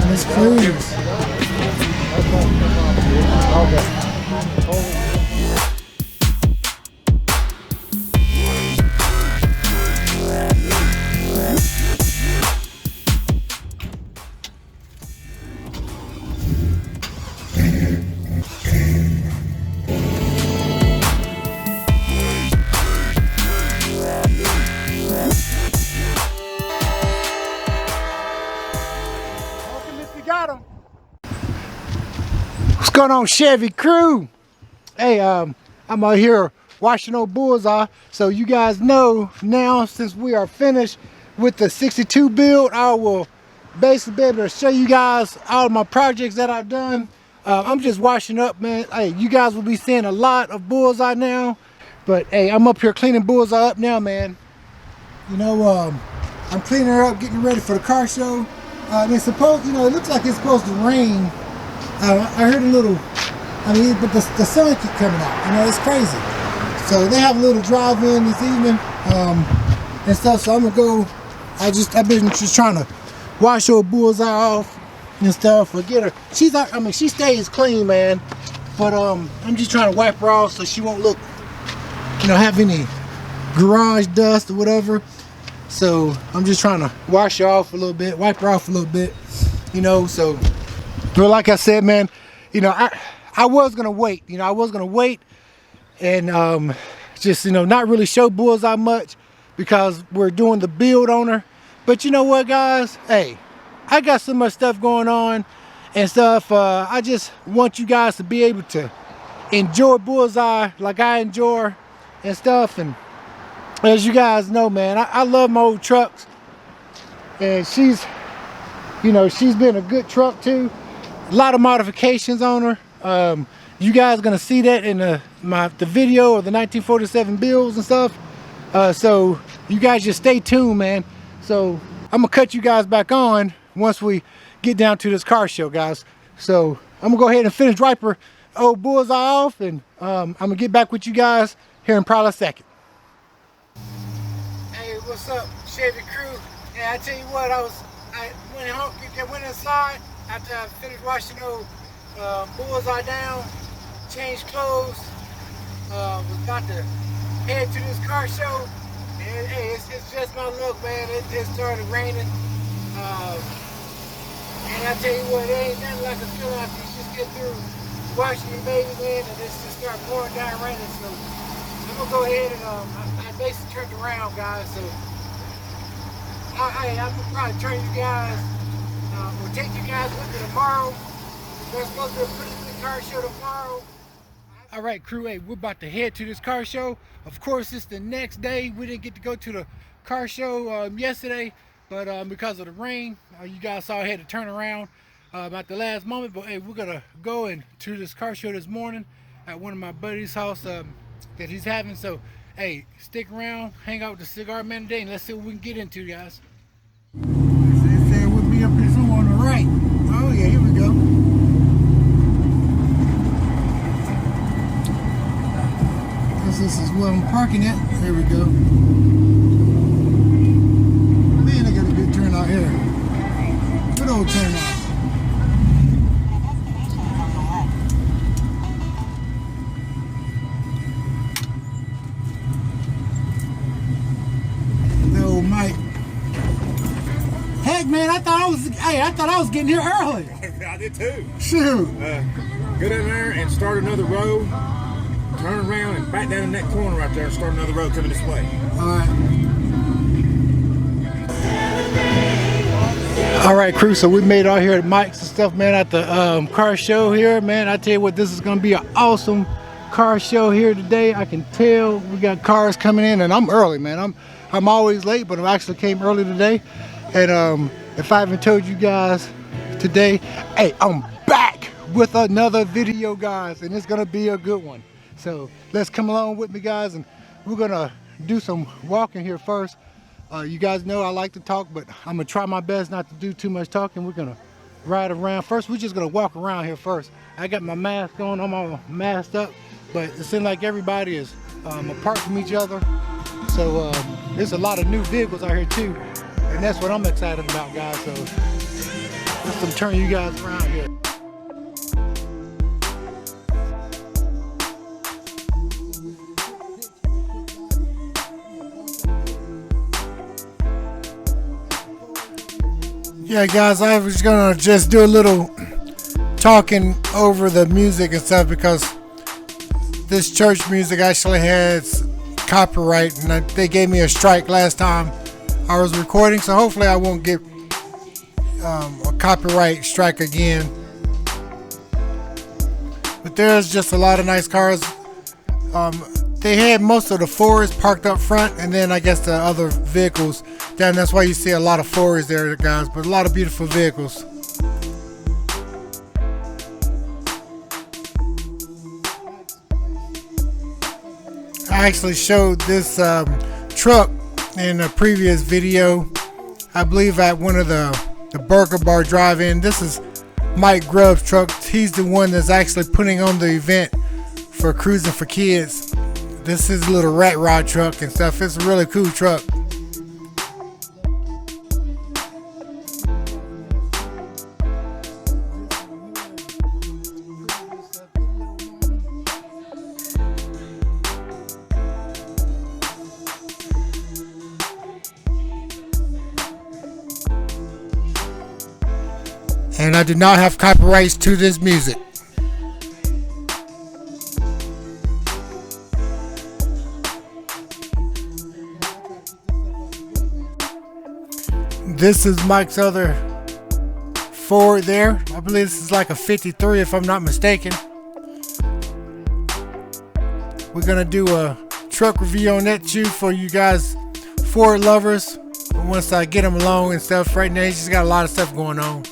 Let's cruise. What's going on, Chevy crew? Hey, I'm out here washing old bullseye. So you guys know now, since we are finished with the 62 build, I will basically be able to show you guys all of my projects that I've done. I'm just washing up, man. Hey, you guys will be seeing a lot of bullseye now. But hey, I'm up here cleaning bullseye up now, man. You know, I'm cleaning her up, getting ready for the car show. It's supposed, you know, it looks like it's supposed to rain. I heard a little, but the sun keep coming out, you know, it's crazy. So they have a little drive-in this evening, and stuff, so I'm gonna go, I've been just trying to wash her bullseye off and stuff, or get her, she stays clean, man, but I'm just trying to wipe her off so she won't look, you know, have any garage dust or whatever. So I'm just trying to wash her off a little bit, wipe her off a little bit, you know, so. But like I said, man, you know, I was gonna wait, you know, I was gonna wait and just, you know, not really show bullseye much because we're doing the build on her. But you know what, guys, hey, I got so much stuff going on and stuff. I just want you guys to be able to enjoy bullseye like I enjoy and stuff. And as you guys know, man, I love my old trucks, and she's, you know, she's been a good truck too. A lot of modifications on her. You guys gonna see that in the video of the 1947 builds and stuff. So you guys just stay tuned, man. So I'm gonna cut you guys back on once we get down to this car show, guys. So I'm gonna go ahead and finish wiper old bullseye off, and I'm gonna get back with you guys here in probably a second. Hey, what's up, Chevy crew? Yeah, I tell you what, I went home, went inside after I finished washing those bullseye down, changed clothes, was about to head to this car show, and hey, it's just my luck, man. It started raining, and I tell you what, it ain't nothing like a feeling after you just get through washing your baby, man, and it's just start pouring down raining. So I'm gonna go ahead and I basically turned around, guys. So I'm gonna probably turn you guys. We'll take you guys with me tomorrow. There's supposed to be a pretty good car show tomorrow. All right, crew, hey, we're about to head to this car show. Of course, it's the next day. We didn't get to go to the car show yesterday, but because of the rain, you guys saw I had to turn around at the last moment. But hey, we're gonna go to this car show this morning at one of my buddies' house that he's having. So hey, stick around, hang out with the cigar man today, and let's see what we can get into, guys. With me up here somewhere on the right. Oh yeah, here we go. This is where I'm parking at. There we go. Man, I got a good turnout here. Good old turnout. No, Mike. Heck, man, I thought I was getting here early. I did too. Shoot. Get in there and start another row. Turn around and back down in that corner right there and start another row coming this way. All right, crew. So we made it out here at Mike's and stuff, man, at the car show here, man. I tell you what, this is gonna be an awesome car show here today. I can tell we got cars coming in, and I'm early, man. I'm always late, but I actually came early today. And if I haven't told you guys today, hey, I'm back with another video, guys, and it's gonna be a good one. So let's come along with me, guys, and we're gonna do some walking here first. You guys know I like to talk, but I'm gonna try my best not to do too much talking. We're gonna ride around first. We're just gonna walk around here first. I got my mask on, I'm all masked up, but it seems like everybody is apart from each other. So there's a lot of new vehicles out here too. And that's what I'm excited about, guys. So let's turn you guys around here. Yeah, guys, I was gonna just do a little talking over the music and stuff because this church music actually has copyright, and they gave me a strike last time I was recording, so hopefully I won't get a copyright strike again. But there's just a lot of nice cars. They had most of the Fords parked up front, and then I guess the other vehicles down. That's why you see a lot of Fords there, guys, but a lot of beautiful vehicles. I actually showed this truck in a previous video, I believe at one of the Burger Bar drive-in. This is Mike Grubbs' truck. He's the one that's actually putting on the event for Cruising for Kids. This is a little rat rod truck and stuff. It's a really cool truck. And I do not have copyrights to this music. This is Mike's other Ford there. I believe this is like a 53 if I'm not mistaken. We're gonna do a truck review on that too for you guys Ford lovers. Once I get them along and stuff. Right now he's just got a lot of stuff going on.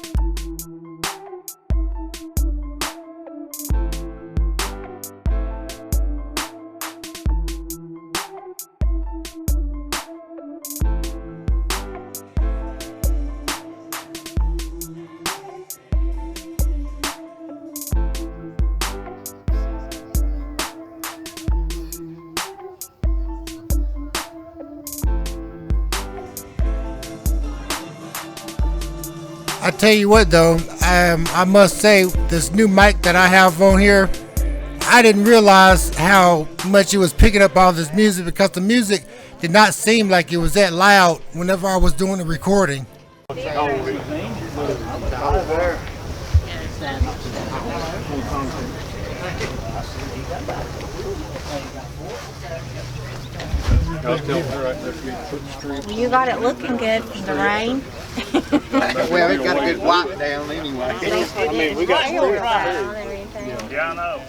I tell you what though, I must say this new mic that I have on here, I didn't realize how much it was picking up all this music because the music did not seem like it was that loud whenever I was doing the recording. You got it looking good for the rain. Well, it got a good wipe down anyway. I mean, we got Yeah, I know.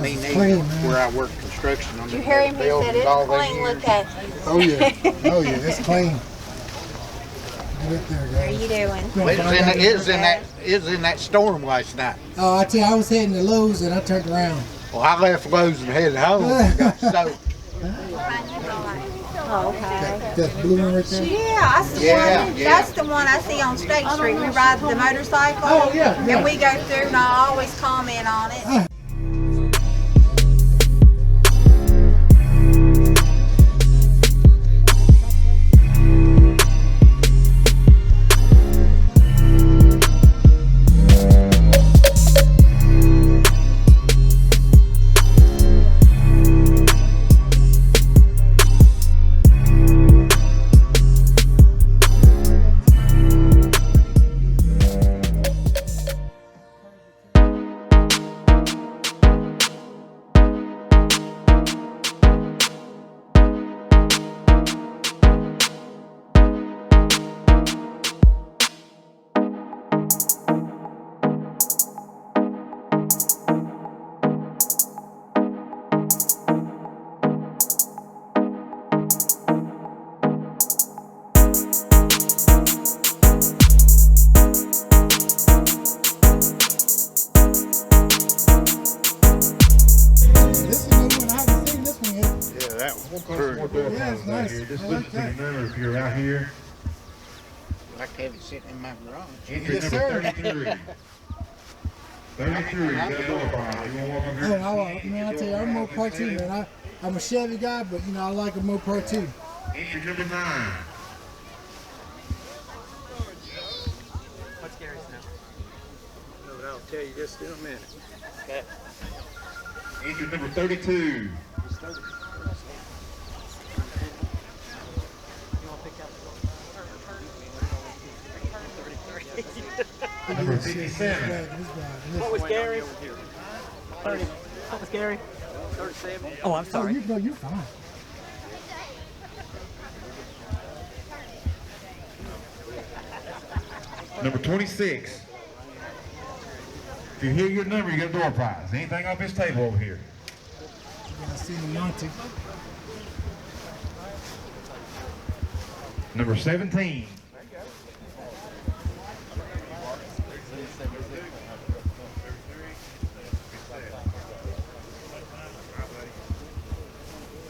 Me neither. Where I work construction on Did you hear him? He said it's clean. Look at it. Oh yeah, oh yeah, it's clean. Get up there, What are guys. you doing? It was in that storm last night. Oh, I tell you, I was heading to Lowe's and I turned around. Well, I left Lowe's and headed home. Got soaked. Oh, okay. That blue one right there? Yeah, that's the one. That's the one I see on State Street. We ride the motorcycle. Oh, yeah. And we go through, and I always comment on it. Yeah, it's nice. Just I listen like to the that. number if you're out here. I like to have it sitting in my garage. Yes, Number sir. 33. 33, you got a door behind you. You want to walk Hey, up here? man, I tell you, I'm Mopar too, man. I'm a Chevy guy, but you know, I like a Mopar too. Entry number 9. but I'll tell you just in a minute. Okay. Engine number 32. Number 57. What was Gary? 30. What was Gary? 37. Oh, I'm sorry. No, you're fine. Number 26. If you hear your number, you get a door prize. Anything off this table over here. I see the Monty. Number 17.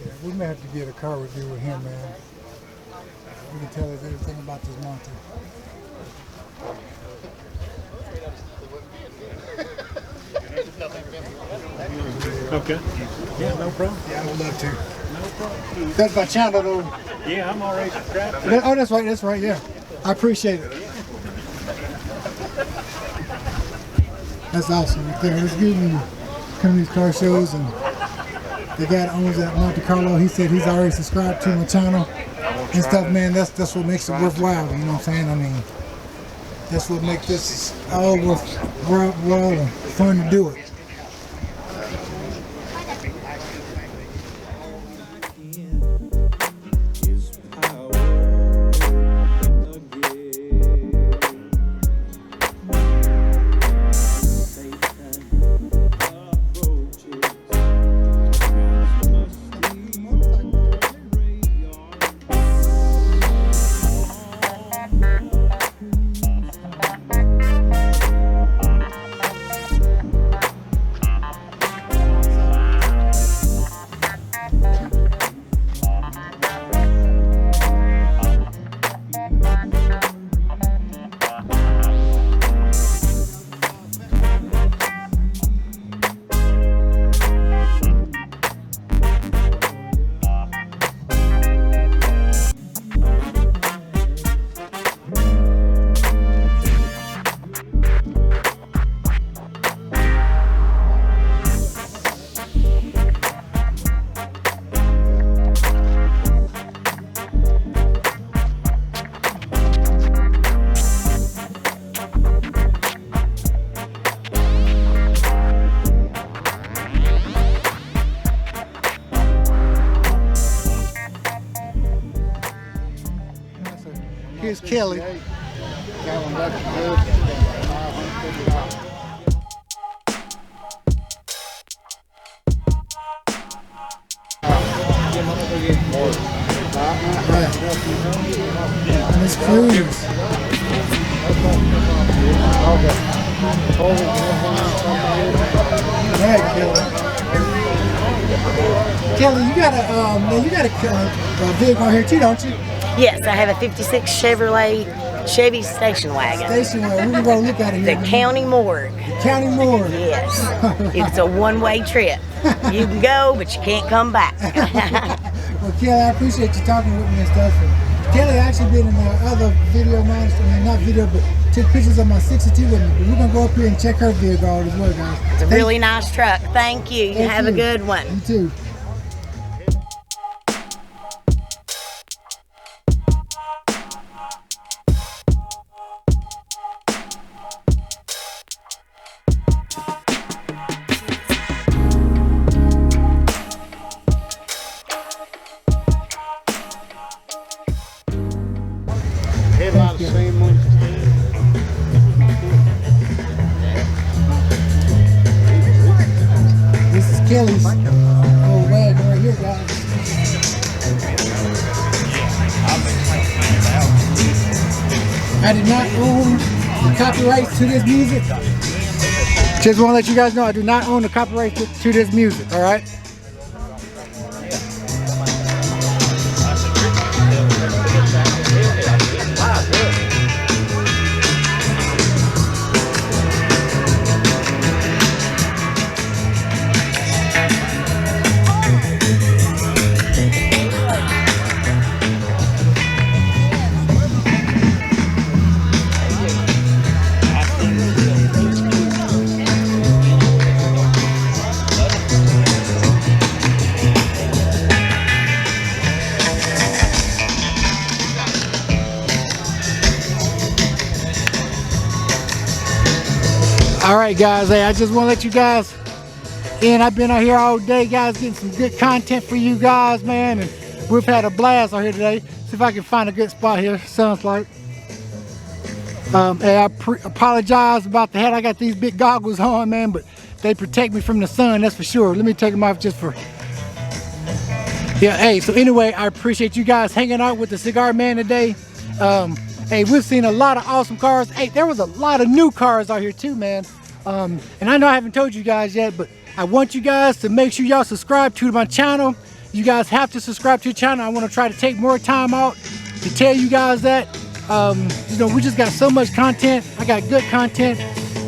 Yeah, we may have to get a car review with him, man. We can tell us everything about this Monty. Okay. Yeah, no problem. Yeah, I would love to. No problem. That's my channel, though. Yeah, I'm already subscribed. Oh, that's right, yeah. I appreciate it. That's awesome right there. It's good when you come to these car shows and the guy that owns that Monte Carlo, he said he's already subscribed to my channel and stuff, man. That's what makes it worthwhile, you know what I'm saying? I mean, that's what makes this all worthwhile and fun to do it. Here's Kelly. Miss Cruz. Kelly, you got a vehicle here too, don't you? Yes, I have a 56 Chevy station wagon. Station wagon. We're gonna go look at it The here. county morgue. County morgue. Yes. It's a one-way trip. You can go, but you can't come back. Well, Kelly, I appreciate you talking with me and stuff. And Kelly actually been in the other video of mine, I mean, not video, but took pictures of my 62 with me. But we're gonna go up here and check her vehicle out as well, guys. It's a really nice truck. Thank you. Thank Have you. a good one. You too. This is Kelly's old wagon right here, guys. I did not own the copyrights to this music. Just want to let you guys know I do not own the copyright to this music, all right? right, guys. Hey, I just want to let you guys in. I've been out here all day, guys, getting some good content for you guys, man. And we've had a blast out here today. See if I can find a good spot here. Sounds like. Hey, I apologize about the hat. I got these big goggles on, man, but they protect me from the sun, that's for sure. Let me take them off just for... Yeah, hey, so anyway, I appreciate you guys hanging out with the Cigar Man today. Hey, we've seen a lot of awesome cars. Hey, there was a lot of new cars out here too, man. And I know I haven't told you guys yet, but I want you guys to make sure y'all subscribe to my channel. You guys have to subscribe to the channel. I want to try to take more time out to tell you guys that. You know, we just got so much content. I got good content.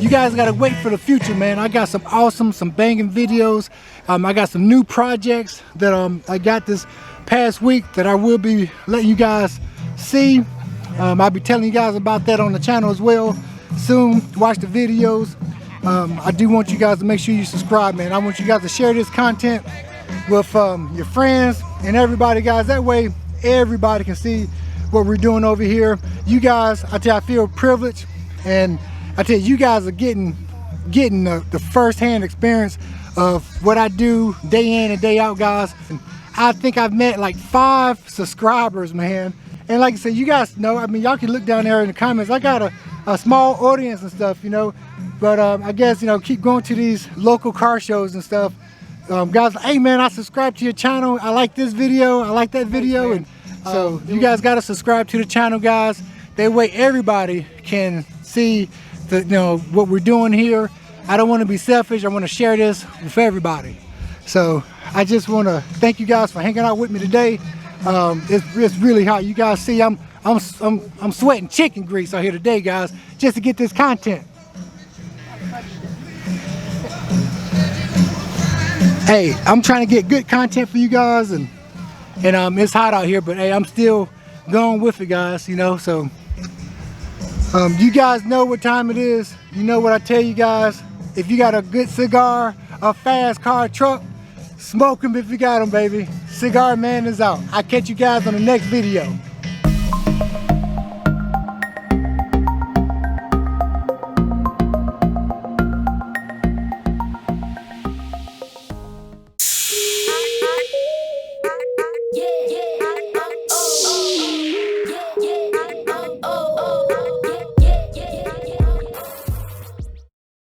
You guys got to wait for the future, man. I got some awesome, some banging videos. I got some new projects that I got this past week that I will be letting you guys see. I'll be telling you guys about that on the channel as well soon. Watch the videos. I do want you guys to make sure you subscribe, man. I want you guys to share this content with your friends and everybody, guys. That way everybody can see what we're doing over here. You guys, I tell you, I feel privileged, and I tell you, you guys are getting the first-hand experience of what I do day in and day out, guys. And I think I've met like 5 subscribers, man. And like I said, you guys know, I mean, y'all can look down there in the comments. I got a small audience and stuff, you know, but I guess, you know, keep going to these local car shows and stuff. Guys, hey man, I subscribe to your channel. I like this video, I like that video. And so you guys got to subscribe to the channel, guys. That way everybody can see the, you know, what we're doing here. I don't want to be selfish. I want to share this with everybody. So I just want to thank you guys for hanging out with me today. It's really hot. You guys see, I'm sweating chicken grease out here today, guys, just to get this content. Hey, I'm trying to get good content for you guys, and it's hot out here, but hey, I'm still going with it, guys, you know. So you guys know what time it is. You know what I tell you guys. If you got a good cigar, a fast car, truck, smoke them if you got them, baby. Cigar Man is out. I'll catch you guys on the next video.